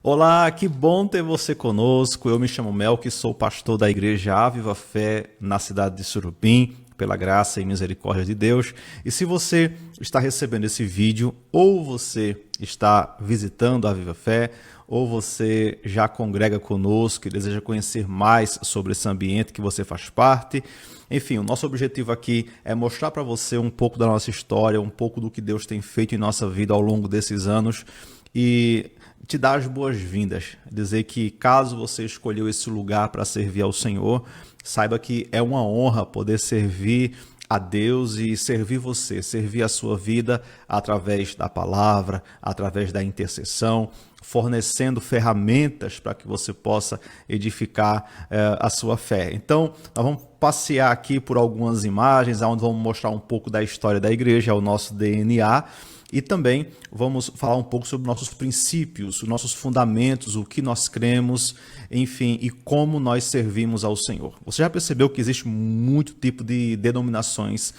Olá, que bom ter você conosco. Eu me chamo Melk, sou pastor da igreja Aviva Fé na cidade de Surubim, pela graça e misericórdia de Deus. E se você está recebendo esse vídeo, ou você está visitando a Aviva Fé, ou você já congrega conosco e deseja conhecer mais sobre esse ambiente que você faz parte, enfim, o nosso objetivo aqui é mostrar para você um pouco da nossa história, um pouco do que Deus tem feito em nossa vida ao longo desses anos e te dar as boas-vindas, dizer que caso você escolheu esse lugar para servir ao Senhor, saiba que é uma honra poder servir a Deus e servir você, servir a sua vida através da palavra, através da intercessão, fornecendo ferramentas para que você possa edificar a sua fé. Então, nós vamos passear aqui por algumas imagens, onde vamos mostrar um pouco da história da igreja, o nosso DNA, e também vamos falar um pouco sobre nossos princípios, os nossos fundamentos, o que nós cremos, enfim, e como nós servimos ao Senhor. Você já percebeu que existe muito tipo de denominações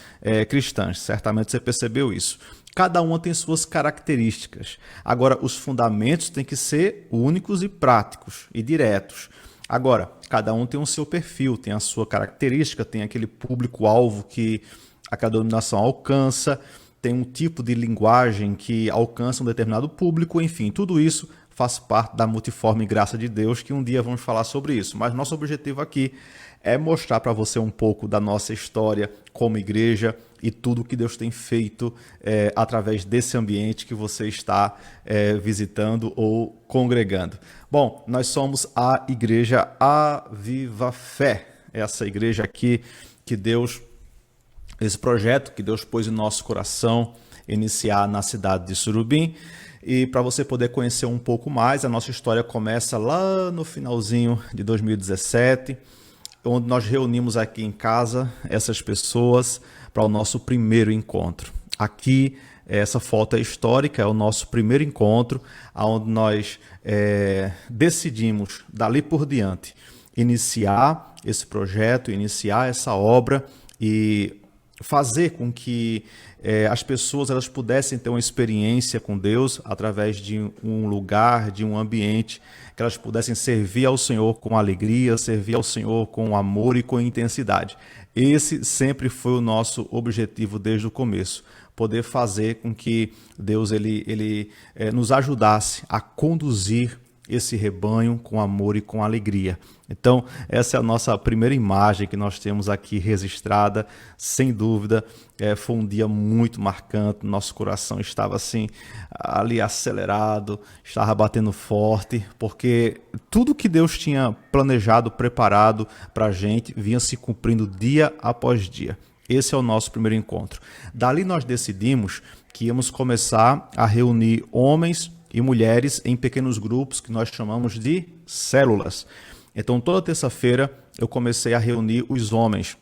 cristãs, certamente você percebeu isso. Cada uma tem suas características. Agora, os fundamentos têm que ser únicos e práticos e diretos. Agora, cada um tem o seu perfil, tem a sua característica, tem aquele público-alvo que a denominação alcança, tem um tipo de linguagem que alcança um determinado público, enfim, tudo isso faz parte da multiforme graça de Deus, que um dia vamos falar sobre isso. Mas nosso objetivo aqui é mostrar para você um pouco da nossa história como igreja e tudo que Deus tem feito através desse ambiente que você está visitando ou congregando. Bom, nós somos a igreja Aviva Fé, essa igreja aqui que Deus... Esse projeto que Deus pôs em nosso coração iniciar na cidade de Surubim. E para você poder conhecer um pouco mais, a nossa história começa lá no finalzinho de 2017, onde nós reunimos aqui em casa essas pessoas para o nosso primeiro encontro. Aqui, essa foto é histórica, é o nosso primeiro encontro, onde nós decidimos, dali por diante, iniciar esse projeto, iniciar essa obra e fazer com que as pessoas elas pudessem ter uma experiência com Deus através de um lugar, de um ambiente, que elas pudessem servir ao Senhor com alegria, servir ao Senhor com amor e com intensidade. Esse sempre foi o nosso objetivo desde o começo, poder fazer com que Deus ele nos ajudasse a conduzir esse rebanho com amor e com alegria. Então, essa é a nossa primeira imagem que nós temos aqui registrada. Sem dúvida, foi um dia muito marcante. Nosso coração estava assim, ali acelerado, estava batendo forte, porque tudo que Deus tinha planejado, preparado para a gente, vinha se cumprindo dia após dia. Esse é o nosso primeiro encontro. Dali nós decidimos que íamos começar a reunir homens e mulheres em pequenos grupos que nós chamamos de células. Então, toda terça-feira eu comecei a reunir os homens.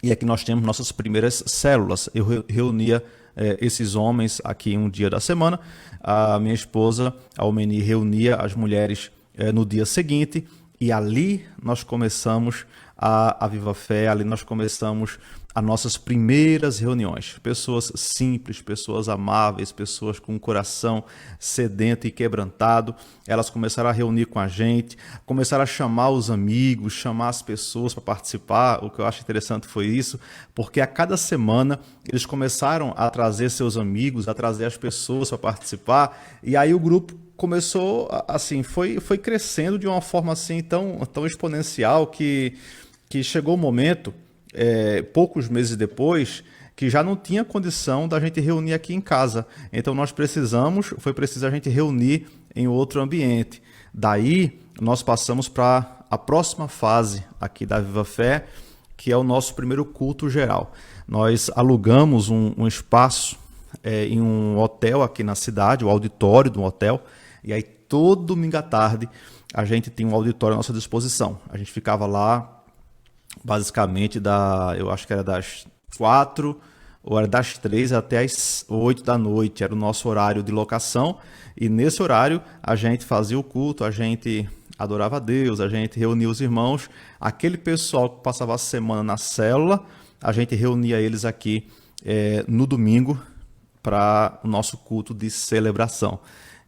E aqui nós temos nossas primeiras células. Eu reunia esses homens aqui um dia da semana. A minha esposa, a Almeni, reunia as mulheres no dia seguinte. E ali nós começamos a Viva Fé, ali nós começamos as nossas primeiras reuniões. Pessoas simples, pessoas amáveis, pessoas com um coração sedento e quebrantado. Elas começaram a reunir com a gente, começaram a chamar os amigos, chamar as pessoas para participar. O que eu acho interessante foi isso, porque a cada semana eles começaram a trazer seus amigos, a trazer as pessoas para participar. E aí o grupo começou, assim, foi crescendo de uma forma assim tão exponencial que chegou o momento, poucos meses depois, que já não tinha condição da gente reunir aqui em casa. Então foi preciso a gente reunir em outro ambiente. Daí nós passamos para a próxima fase aqui da Viva Fé, que é o nosso primeiro culto geral. Nós alugamos um espaço em um hotel aqui na cidade, o auditório do hotel, e aí todo domingo à tarde a gente tinha um auditório à nossa disposição. A gente ficava lá basicamente eu acho que era das 4 ou era das 3 até as 8 da noite, era o nosso horário de locação, e nesse horário a gente fazia o culto, a gente adorava a Deus, a gente reunia os irmãos, aquele pessoal que passava a semana na célula, a gente reunia eles aqui no domingo para o nosso culto de celebração.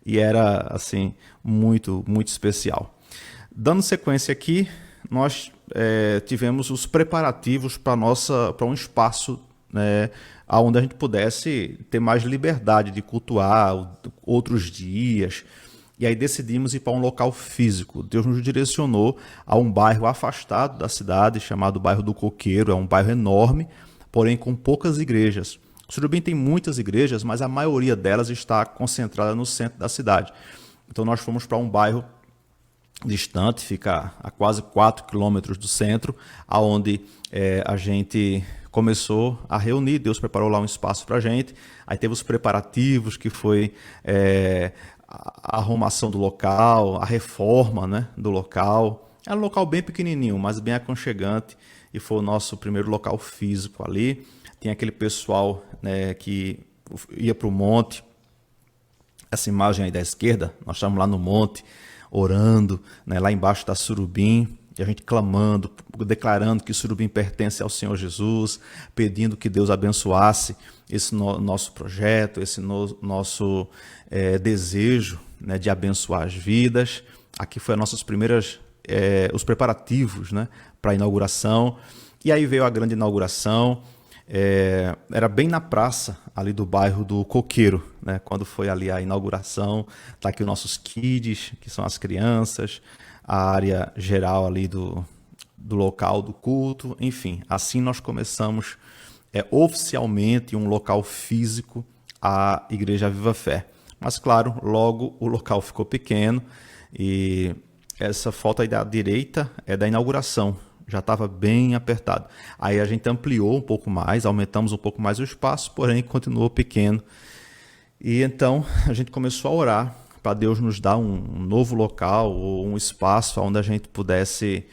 e era assim muito especial. Dando sequência aqui, nós tivemos os preparativos para um espaço, né, onde a gente pudesse ter mais liberdade de cultuar outros dias. E aí decidimos ir para um local físico. Deus nos direcionou a um bairro afastado da cidade, chamado bairro do Coqueiro. É um bairro enorme, porém com poucas igrejas. Surubim tem muitas igrejas, mas a maioria delas está concentrada no centro da cidade. Então nós fomos para um bairro distante, fica a quase 4 quilômetros do centro, onde a gente começou a reunir. Deus preparou lá um espaço para a gente. Aí teve os preparativos, que foi a arrumação do local, a reforma, né, do local. Era um local bem pequenininho, mas bem aconchegante, e foi o nosso primeiro local físico ali. Tinha aquele pessoal, né, que ia para o monte. Essa imagem aí da esquerda, nós estamos lá no monte, orando, né, lá embaixo da Surubim, e a gente clamando, declarando que Surubim pertence ao Senhor Jesus, pedindo que Deus abençoasse esse nosso projeto, esse nosso desejo, né, de abençoar as vidas. Aqui foi as nossas primeiras, os preparativos, né, para a inauguração. E aí veio a grande inauguração. Era bem na praça ali do bairro do Coqueiro, né? Quando foi ali a inauguração. Tá aqui os nossos kids, que são as crianças, a área geral ali do local do culto. Enfim, assim nós começamos oficialmente um local físico, a Igreja Viva Fé. Mas claro, logo o local ficou pequeno, e essa foto aí da direita é da inauguração. Já estava bem apertado. Aí a gente ampliou um pouco mais, aumentamos um pouco mais o espaço, porém continuou pequeno. E então a gente começou a orar para Deus nos dar um novo local, ou um espaço onde a gente pudesse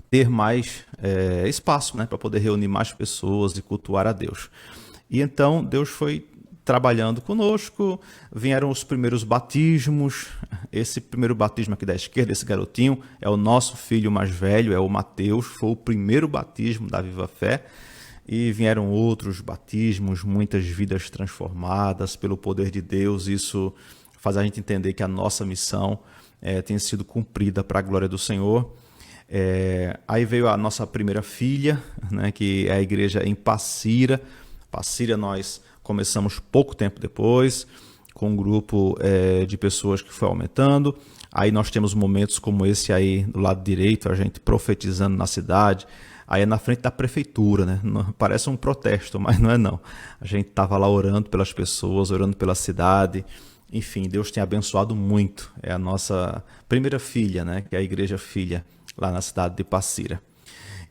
ter mais espaço, né, para poder reunir mais pessoas e cultuar a Deus. E então Deus foi trabalhando conosco, vieram os primeiros batismos. Esse primeiro batismo aqui da esquerda, esse garotinho, é o nosso filho mais velho, é o Mateus, foi o primeiro batismo da Viva Fé, e vieram outros batismos, muitas vidas transformadas pelo poder de Deus. Isso faz a gente entender que a nossa missão tem sido cumprida para a glória do Senhor. Aí veio a nossa primeira filha, né, que é a igreja em Passira. Passira nós começamos pouco tempo depois, com um grupo de pessoas que foi aumentando. Aí nós temos momentos como esse aí do lado direito, a gente profetizando na cidade. Aí é na frente da prefeitura, né? Parece um protesto, mas não é não. A gente estava lá orando pelas pessoas, orando pela cidade. Enfim, Deus tem abençoado muito. É a nossa primeira filha, né? Que é a igreja filha, lá na cidade de Passira.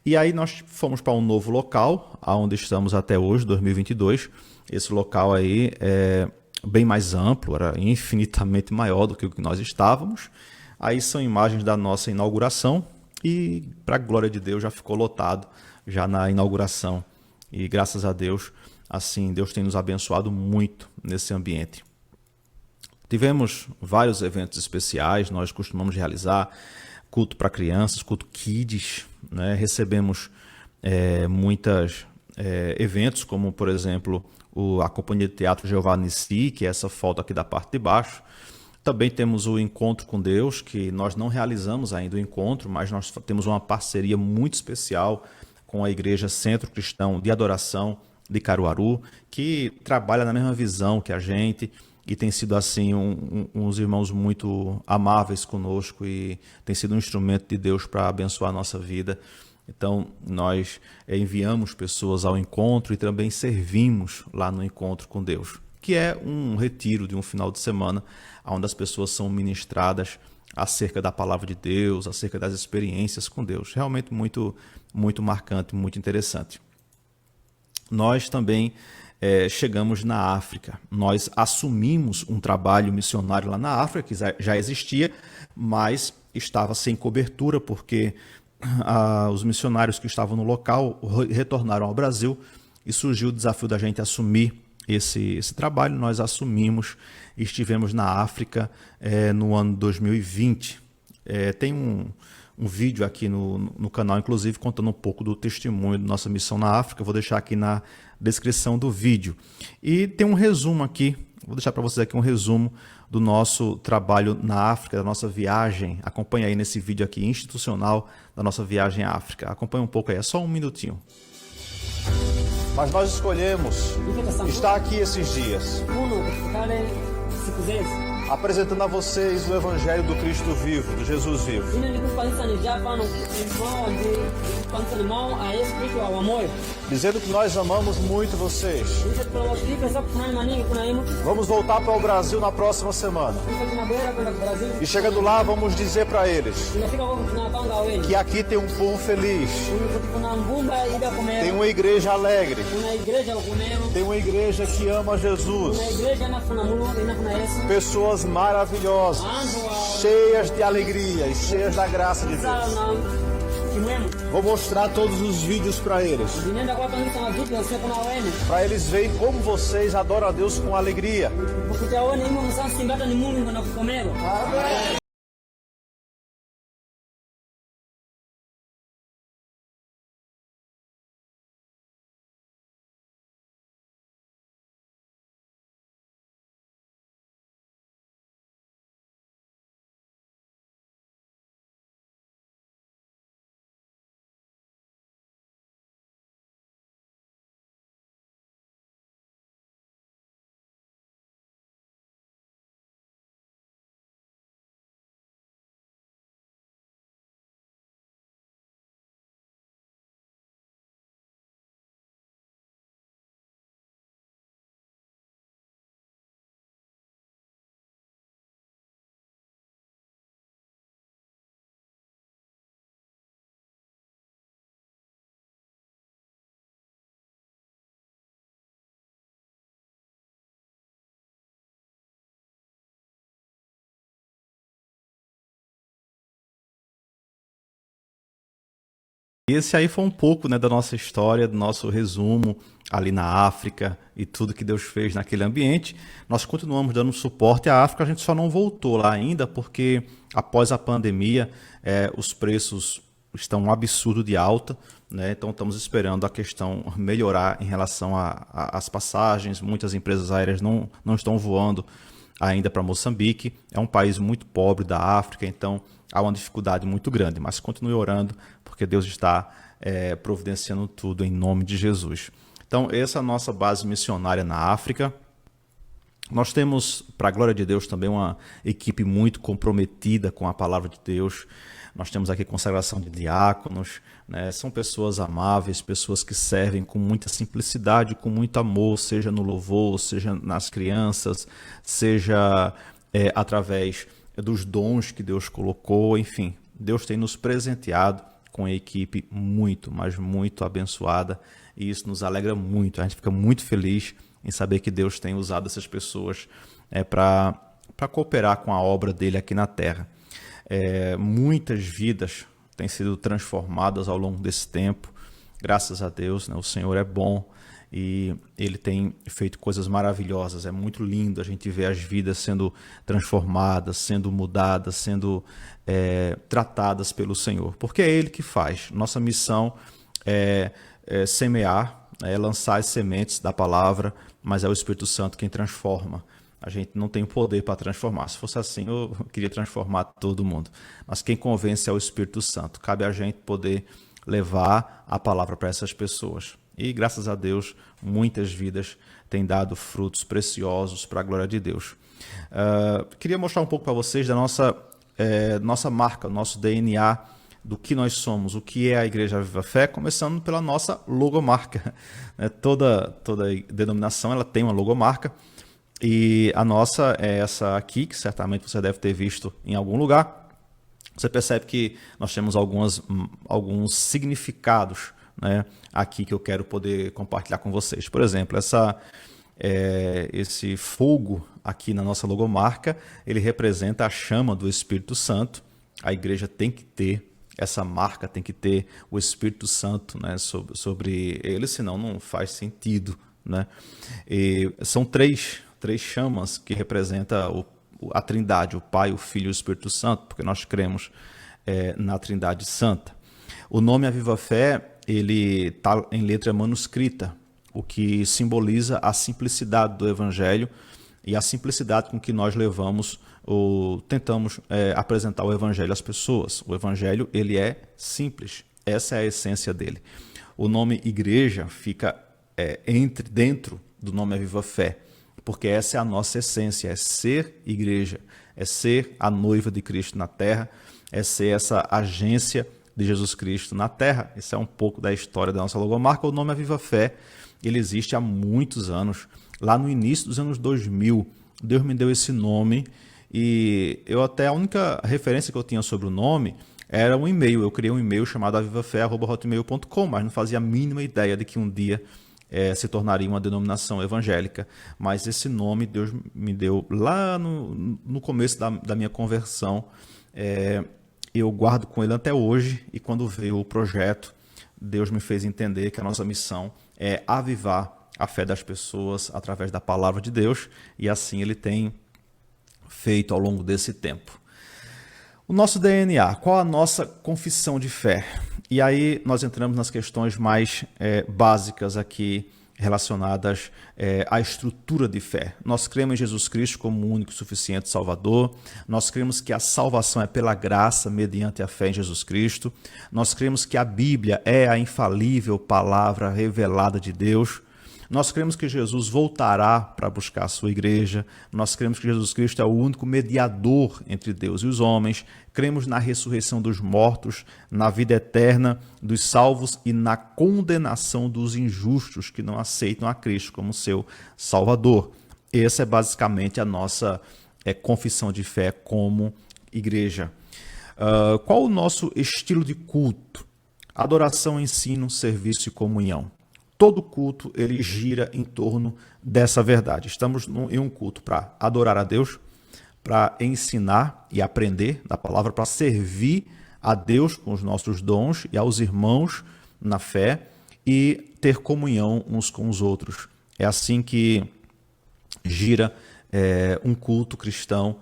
E aí nós fomos para um novo local, onde estamos até hoje, 2022. Esse local aí é bem mais amplo, era infinitamente maior do que o que nós estávamos. Aí são imagens da nossa inauguração, e para a glória de Deus já ficou lotado já na inauguração. E graças a Deus, assim, Deus tem nos abençoado muito nesse ambiente. Tivemos vários eventos especiais, nós costumamos realizar culto para crianças, culto kids, né? Recebemos muitos eventos, como por exemplo a Companhia de Teatro Jeová Nissi, que é essa foto aqui da parte de baixo. Também temos o Encontro com Deus, que nós não realizamos ainda o encontro, mas nós temos uma parceria muito especial com a Igreja Centro Cristão de Adoração de Caruaru, que trabalha na mesma visão que a gente, e tem sido assim uns irmãos muito amáveis conosco, e tem sido um instrumento de Deus para abençoar a nossa vida. Então nós enviamos pessoas ao encontro e também servimos lá no Encontro com Deus, que é um retiro de um final de semana, onde as pessoas são ministradas acerca da palavra de Deus, acerca das experiências com Deus. Realmente muito marcante, muito interessante. Nós também chegamos na África. Nós assumimos um trabalho missionário lá na África, que já existia, mas estava sem cobertura, porque os missionários que estavam no local retornaram ao Brasil, e surgiu o desafio da gente assumir esse trabalho. Nós assumimos e estivemos na África no ano 2020. Tem um vídeo aqui no canal, inclusive, contando um pouco do testemunho da nossa missão na África. Eu vou deixar aqui na descrição do vídeo. E tem um resumo aqui Vou deixar para vocês aqui um resumo do nosso trabalho na África, da nossa viagem. Acompanha aí nesse vídeo aqui institucional da nossa viagem à África. Acompanha um pouco aí, é só um minutinho. Mas nós escolhemos estar aqui esses dias, apresentando a vocês o Evangelho do Cristo vivo, do Jesus vivo. Dizendo que nós amamos muito vocês. Vamos voltar para o Brasil na próxima semana. E chegando lá, vamos dizer para eles que aqui tem um povo feliz. Tem uma igreja alegre. Tem uma igreja que ama Jesus. Pessoas maravilhosas, cheias de alegria e cheias da graça de Deus. Vou mostrar todos os vídeos para eles. Para eles verem como vocês adoram a Deus com alegria. Amém. Esse aí foi um pouco, né, da nossa história, do nosso resumo ali na África e tudo que Deus fez naquele ambiente. Nós continuamos dando suporte à África, a gente só não voltou lá ainda porque após a pandemia os preços estão um absurdo de alta, né? Então estamos esperando a questão melhorar em relação às passagens. Muitas empresas aéreas não estão voando ainda para Moçambique. É um país muito pobre da África, então há uma dificuldade muito grande, mas continue orando, porque Deus está providenciando tudo em nome de Jesus. Então, essa é a nossa base missionária na África. Nós temos, para a glória de Deus, também uma equipe muito comprometida com a palavra de Deus. Nós temos aqui consagração de diáconos, né? São pessoas amáveis, pessoas que servem com muita simplicidade, com muito amor, seja no louvor, seja nas crianças, seja através dos dons que Deus colocou, enfim. Deus tem nos presenteado com a equipe muito, mas muito abençoada, e isso nos alegra muito. A gente fica muito feliz em saber que Deus tem usado essas pessoas para cooperar com a obra dele aqui na terra. Muitas vidas têm sido transformadas ao longo desse tempo, graças a Deus, né? O Senhor é bom e Ele tem feito coisas maravilhosas. É muito lindo a gente ver as vidas sendo transformadas, sendo mudadas, sendo tratadas pelo Senhor, porque é Ele que faz. Nossa missão é semear, lançar as sementes da palavra, mas é o Espírito Santo quem transforma. A gente não tem poder para transformar. Se fosse assim, eu queria transformar todo mundo. Mas quem convence é o Espírito Santo. Cabe a gente poder levar a palavra para essas pessoas. E, graças a Deus, muitas vidas têm dado frutos preciosos para a glória de Deus. Queria mostrar um pouco para vocês da nossa marca, nosso DNA, do que nós somos, o que é a Igreja Viva Fé, começando pela nossa logomarca. Toda denominação ela tem uma logomarca, e a nossa é essa aqui, que certamente você deve ter visto em algum lugar. Você percebe que nós temos alguns significados, né, aqui que eu quero poder compartilhar com vocês. Por exemplo, esse fogo aqui na nossa logomarca, ele representa a chama do Espírito Santo. A igreja tem que ter essa marca, tem que ter o Espírito Santo, né, sobre ele, senão não faz sentido, né? E são três chamas que representam a Trindade, o Pai, o Filho e o Espírito Santo, porque nós cremos na Trindade Santa. O nome A Viva Fé, ele está em letra manuscrita, o que simboliza a simplicidade do Evangelho, e a simplicidade com que nós levamos ou tentamos apresentar o evangelho às pessoas. O evangelho, ele é simples, essa é a essência dele. O nome igreja fica dentro do nome Aviva Fé, porque essa é a nossa essência, é ser igreja, é ser a noiva de Cristo na terra, é ser essa agência de Jesus Cristo na terra. Isso é um pouco da história da nossa logomarca. O nome Aviva Fé, ele existe há muitos anos. Lá no início dos anos 2000, Deus me deu esse nome e a única referência que eu tinha sobre o nome era um e-mail. Eu criei um e-mail chamado avivafé@hotmail.com, mas não fazia a mínima ideia de que um dia se tornaria uma denominação evangélica. Mas esse nome Deus me deu lá no começo da minha conversão. Eu guardo com ele até hoje, e quando veio o projeto, Deus me fez entender que a nossa missão é avivar a fé das pessoas através da palavra de Deus, e assim ele tem feito ao longo desse tempo. O nosso DNA, qual a nossa confissão de fé? E aí nós entramos nas questões mais básicas aqui, relacionadas à estrutura de fé. Nós cremos em Jesus Cristo como o único e suficiente Salvador. Nós cremos que a salvação é pela graça mediante a fé em Jesus Cristo. Nós cremos que a Bíblia é a infalível palavra revelada de Deus. Nós cremos que Jesus voltará para buscar a sua igreja. Nós cremos que Jesus Cristo é o único mediador entre Deus e os homens. Cremos na ressurreição dos mortos, na vida eterna dos salvos e na condenação dos injustos que não aceitam a Cristo como seu Salvador. Essa é basicamente a nossa confissão de fé como igreja. Qual o nosso estilo de culto? Adoração, ensino, serviço e comunhão. Todo culto ele gira em torno dessa verdade. Estamos em um culto para adorar a Deus, para ensinar e aprender da palavra, para servir a Deus com os nossos dons e aos irmãos na fé e ter comunhão uns com os outros. É assim que gira um culto cristão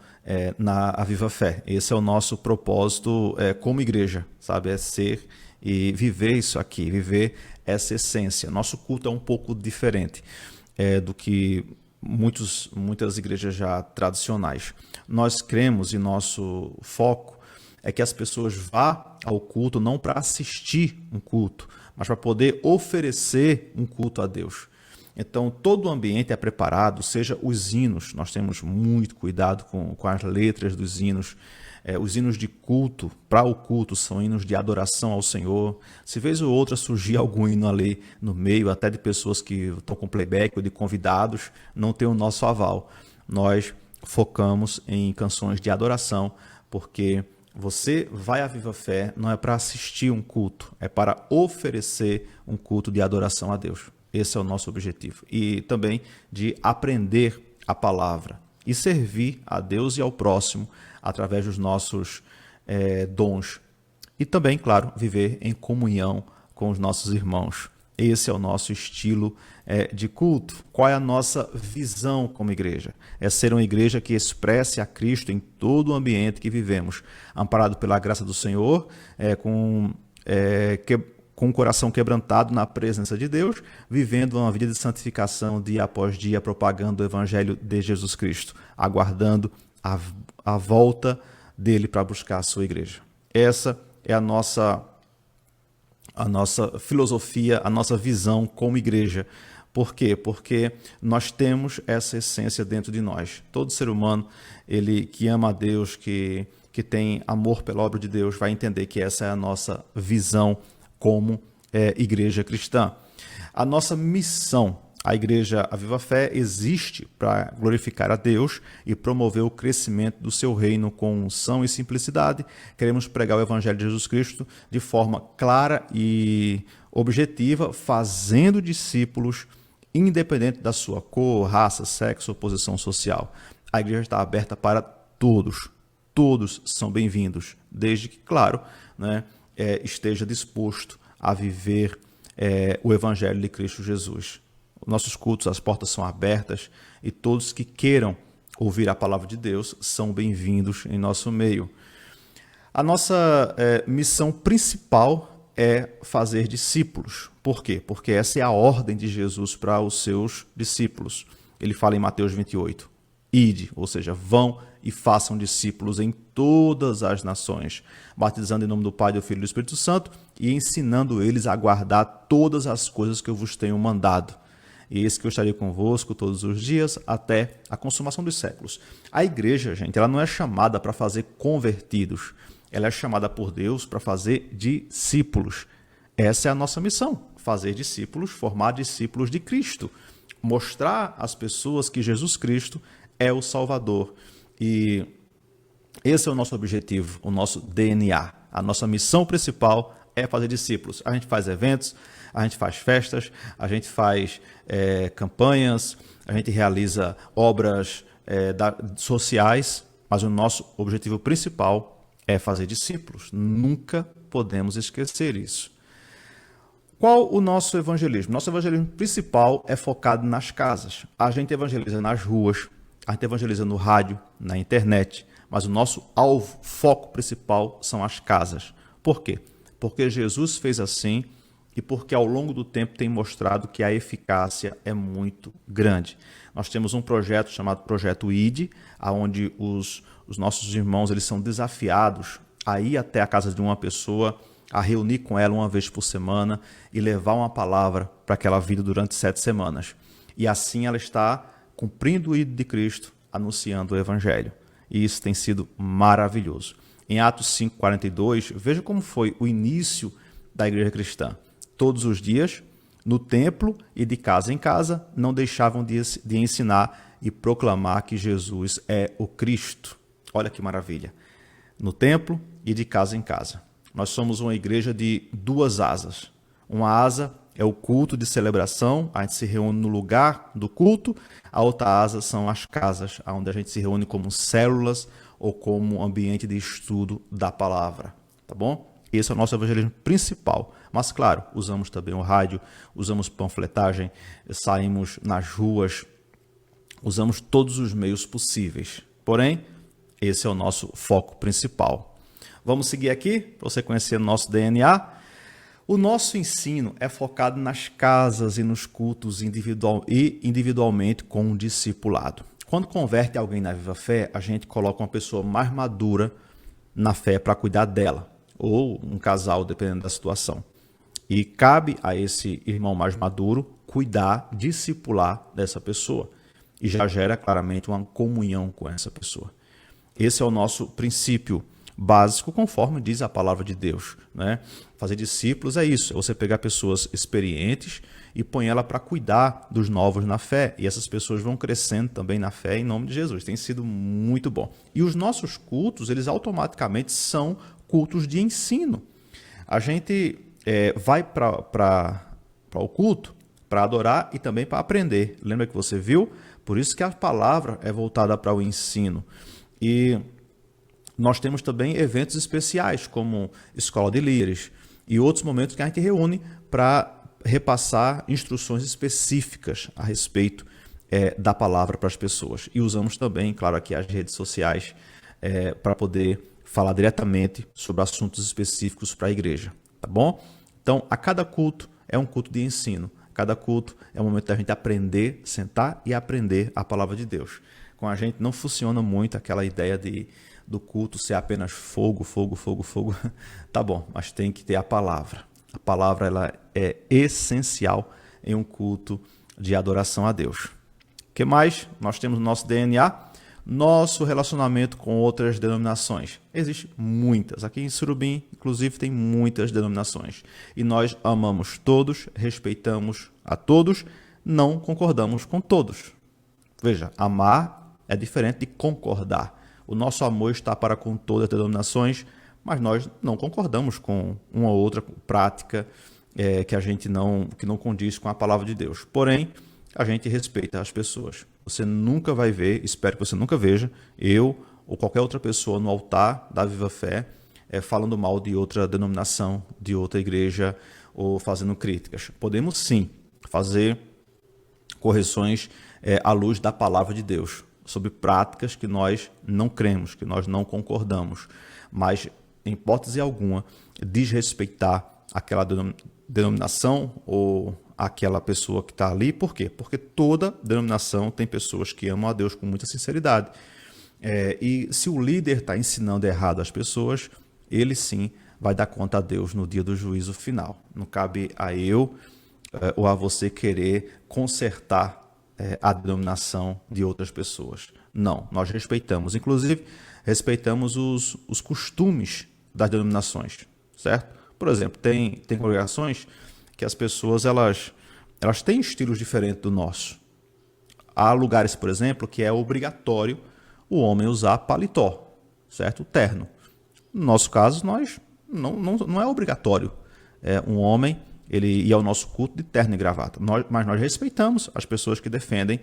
na Aviva Fé. Esse é o nosso propósito como igreja, sabe? É ser e viver isso aqui, viver essa essência. Nosso culto é um pouco diferente do que muitas igrejas já tradicionais. Nós cremos e nosso foco é que as pessoas vá ao culto não para assistir um culto, mas para poder oferecer um culto a Deus. Então, todo o ambiente é preparado, seja os hinos, nós temos muito cuidado com as letras dos hinos. Os hinos de culto, para o culto, são hinos de adoração ao Senhor. Se vez ou outra surgir algum hino ali no meio, até de pessoas que estão com playback ou de convidados, não tem o nosso aval. Nós focamos em canções de adoração, porque você vai à Viva Fé não é para assistir um culto, é para oferecer um culto de adoração a Deus. Esse é o nosso objetivo. E também de aprender a palavra e servir a Deus e ao próximo através dos nossos dons. E também, claro, viver em comunhão com os nossos irmãos. Esse é o nosso estilo de culto. Qual é a nossa visão como igreja? É ser uma igreja que expresse a Cristo em todo o ambiente que vivemos, amparado pela graça do Senhor, com o coração quebrantado na presença de Deus, vivendo uma vida de santificação dia após dia, propagando o Evangelho de Jesus Cristo, aguardando a volta dele para buscar a sua igreja. Essa é a nossa filosofia, a nossa visão como igreja. Por quê? Porque nós temos essa essência dentro de nós. Todo ser humano ele que ama a Deus, que tem amor pela obra de Deus, vai entender que essa é a nossa visão como igreja cristã. A nossa missão, a igreja Aviva Fé, existe para glorificar a Deus e promover o crescimento do seu reino com unção e simplicidade. Queremos pregar o Evangelho de Jesus Cristo de forma clara e objetiva, fazendo discípulos independente da sua cor, raça, sexo ou posição social. A igreja está aberta para todos. Todos são bem-vindos, desde que, claro, esteja disposto a viver o Evangelho de Cristo Jesus. Nossos cultos, as portas são abertas e todos que queiram ouvir a palavra de Deus são bem-vindos em nosso meio. A nossa missão principal é fazer discípulos. Por quê? Porque essa é a ordem de Jesus para os seus discípulos. Ele fala em Mateus 28, Ide, ou seja, vão e façam discípulos em todas as nações, batizando em nome do Pai, do Filho e do Espírito Santo e ensinando eles a guardar todas as coisas que eu vos tenho mandado. E eis que eu estarei convosco todos os dias até a consumação dos séculos. A igreja, gente, ela não é chamada para fazer convertidos. Ela é chamada por Deus para fazer discípulos. Essa é a nossa missão, fazer discípulos, formar discípulos de Cristo. Mostrar às pessoas que Jesus Cristo é o Salvador. E esse é o nosso objetivo, o nosso DNA. A nossa missão principal é fazer discípulos. A gente faz eventos, a gente faz festas, a gente faz campanhas, a gente realiza obras sociais, mas o nosso objetivo principal é fazer discípulos. Nunca podemos esquecer isso. Qual o nosso evangelismo? Nosso evangelismo principal é focado nas casas. A gente evangeliza nas ruas, a gente evangeliza no rádio, na internet, mas o nosso alvo, foco principal são as casas. Por quê? Porque Jesus fez assim e porque ao longo do tempo tem mostrado que a eficácia é muito grande. Nós temos um projeto chamado Projeto ID, onde os nossos irmãos eles são desafiados a ir até a casa de uma pessoa, a reunir com ela uma vez por semana e levar uma palavra para aquela vida durante 7 semanas. E assim ela está cumprindo o ID de Cristo, anunciando o Evangelho. E isso tem sido maravilhoso. Em Atos 5:42, veja como foi o início da igreja cristã. Todos os dias, no templo e de casa em casa, não deixavam de ensinar e proclamar que Jesus é o Cristo. Olha que maravilha. No templo e de casa em casa. Nós somos uma igreja de 2 asas. Uma asa é o culto de celebração, a gente se reúne no lugar do culto. A outra asa são as casas, onde a gente se reúne como células ou como ambiente de estudo da palavra, tá bom? Esse é o nosso evangelismo principal. Mas, claro, usamos também o rádio, usamos panfletagem, saímos nas ruas, usamos todos os meios possíveis. Porém, esse é o nosso foco principal. Vamos seguir aqui, para você conhecer o nosso DNA. O nosso ensino é focado nas casas e nos cultos individualmente com um discipulado. Quando converte alguém na Viva Fé, a gente coloca uma pessoa mais madura na fé para cuidar dela, ou um casal, dependendo da situação. E cabe a esse irmão mais maduro cuidar, discipular dessa pessoa. E já gera claramente uma comunhão com essa pessoa. Esse é o nosso princípio básico, conforme diz a palavra de Deus, né? Fazer discípulos é isso, é você pegar pessoas experientes e põe ela para cuidar dos novos na fé. E essas pessoas vão crescendo também na fé em nome de Jesus. Tem sido muito bom. E os nossos cultos, eles automaticamente são cultos de ensino. A gente vai para o culto para adorar e também para aprender. Lembra que você viu? Por isso que a palavra é voltada para o ensino. E nós temos também eventos especiais, como escola de líderes e outros momentos que a gente reúne para repassar instruções específicas a respeito da palavra para as pessoas. E usamos também, claro, aqui as redes sociais para poder falar diretamente sobre assuntos específicos para a igreja, tá bom? Então, a cada culto é um culto de ensino. Cada culto é um momento da gente aprender, sentar e aprender a palavra de Deus. Com a gente não funciona muito aquela ideia do culto ser apenas fogo, fogo, fogo, fogo. Tá bom, mas tem que ter a palavra. A palavra ela é essencial em um culto de adoração a Deus. O que mais? Nós temos no nosso DNA, nosso relacionamento com outras denominações. Existem muitas. Aqui em Surubim, inclusive, tem muitas denominações. E nós amamos todos, respeitamos a todos, não concordamos com todos. Veja, amar é diferente de concordar. O nosso amor está para com todas as denominações, mas nós não concordamos com uma ou outra prática que não condiz com a palavra de Deus. Porém, a gente respeita as pessoas. Você nunca vai ver, espero que você nunca veja, eu ou qualquer outra pessoa no altar da Viva Fé falando mal de outra denominação, de outra igreja ou fazendo críticas. Podemos sim fazer correções à luz da palavra de Deus, sobre práticas que nós não cremos, que nós não concordamos, mas, em hipótese alguma, desrespeitar aquela denominação ou aquela pessoa que está ali. Por quê? Porque toda denominação tem pessoas que amam a Deus com muita sinceridade. E se o líder está ensinando errado as pessoas, ele sim vai dar conta a Deus no dia do juízo final. Não cabe a eu ou a você querer consertar a denominação de outras pessoas. Não, nós respeitamos. Inclusive, respeitamos os costumes das denominações, certo? Por exemplo, tem congregações que as pessoas elas têm estilos diferentes do nosso. Há lugares, por exemplo, que é obrigatório o homem usar paletó, certo? O terno. No nosso caso, nós não é obrigatório. Um homem ele ir ao nosso culto de terno e gravata. Mas nós respeitamos as pessoas que defendem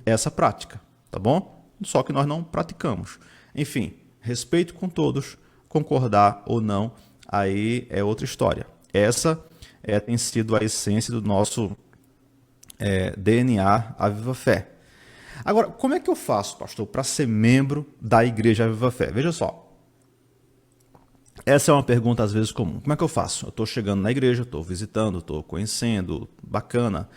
essa prática, tá bom? Só que nós não praticamos. Enfim, respeito com todos, concordar ou não, aí é outra história. Essa tem sido a essência do nosso DNA, a Viva Fé. Agora, como é que eu faço, pastor, para ser membro da Igreja Viva Fé? Veja só. Essa é uma pergunta às vezes comum. Como é que eu faço? Eu estou chegando na igreja, estou visitando, estou conhecendo, bacana,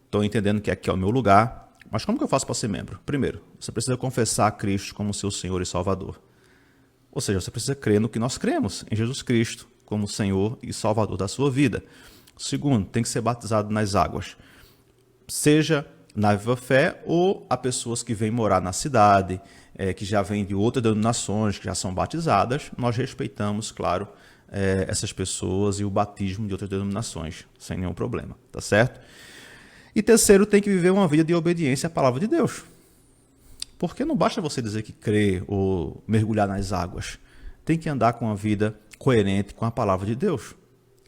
estou entendendo que aqui é o meu lugar, mas como que eu faço para ser membro? Primeiro, você precisa confessar a Cristo como seu Senhor e Salvador. Ou seja, você precisa crer no que nós cremos, em Jesus Cristo, como Senhor e Salvador da sua vida. Segundo, tem que ser batizado nas águas. Seja na Viva Fé ou a pessoas que vêm morar na cidade, que já vêm de outras denominações, que já são batizadas, nós respeitamos, claro, essas pessoas e o batismo de outras denominações, sem nenhum problema, tá certo? E terceiro, tem que viver uma vida de obediência à palavra de Deus. Porque não basta você dizer que crê ou mergulhar nas águas. Tem que andar com uma vida coerente com a palavra de Deus.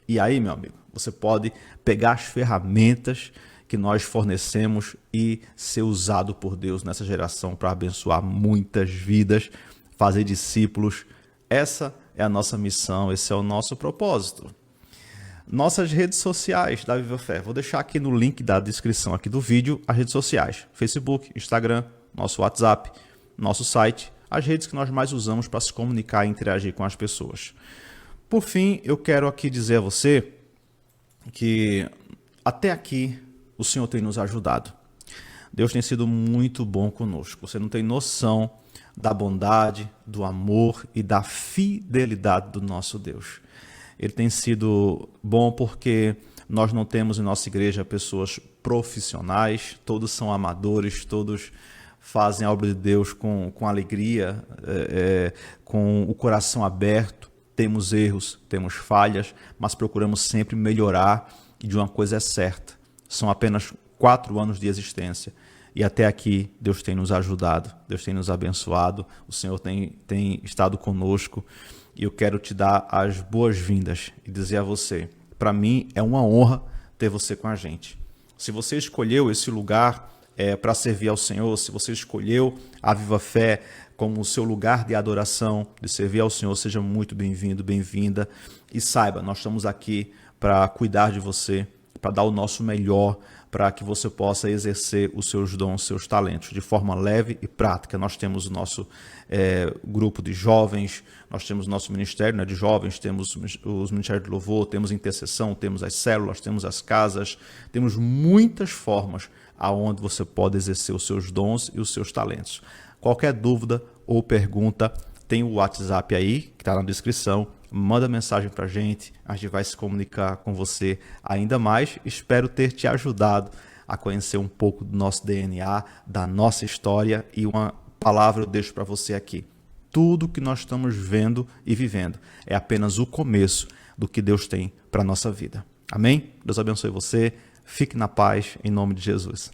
E aí, meu amigo, você pode pegar as ferramentas que nós fornecemos e ser usado por Deus nessa geração para abençoar muitas vidas, fazer discípulos. Essa é a nossa missão, esse é o nosso propósito. Nossas redes sociais da Viva Fé. Vou deixar aqui no link da descrição aqui do vídeo as redes sociais. Facebook, Instagram, nosso WhatsApp, nosso site, as redes que nós mais usamos para se comunicar e interagir com as pessoas. Por fim, eu quero aqui dizer a você que até aqui o Senhor tem nos ajudado. Deus tem sido muito bom conosco. Você não tem noção da bondade, do amor e da fidelidade do nosso Deus. Ele tem sido bom porque nós não temos em nossa igreja pessoas profissionais, todos são amadores, todos fazem a obra de Deus com alegria, com o coração aberto. Temos erros, temos falhas, mas procuramos sempre melhorar, e de uma coisa é certa. São apenas 4 anos de existência. E até aqui Deus tem nos ajudado, Deus tem nos abençoado, o Senhor tem estado conosco. E eu quero te dar as boas-vindas e dizer a você, para mim é uma honra ter você com a gente. Se você escolheu esse lugar para servir ao Senhor, se você escolheu a Viva Fé como o seu lugar de adoração, de servir ao Senhor, seja muito bem-vindo, bem-vinda. E saiba, nós estamos aqui para cuidar de você, para dar o nosso melhor, para que você possa exercer os seus dons, seus talentos, de forma leve e prática. Nós temos o nosso grupo de jovens, nós temos o nosso ministério de jovens, temos os ministérios de louvor, temos intercessão, temos as células, temos as casas, temos muitas formas aonde você pode exercer os seus dons e os seus talentos. Qualquer dúvida ou pergunta, tem o WhatsApp aí, que está na descrição. Manda mensagem para a gente vai se comunicar com você ainda mais. Espero ter te ajudado a conhecer um pouco do nosso DNA, da nossa história, e uma palavra eu deixo para você aqui. Tudo que nós estamos vendo e vivendo é apenas o começo do que Deus tem para a nossa vida. Amém? Deus abençoe você. Fique na paz, em nome de Jesus.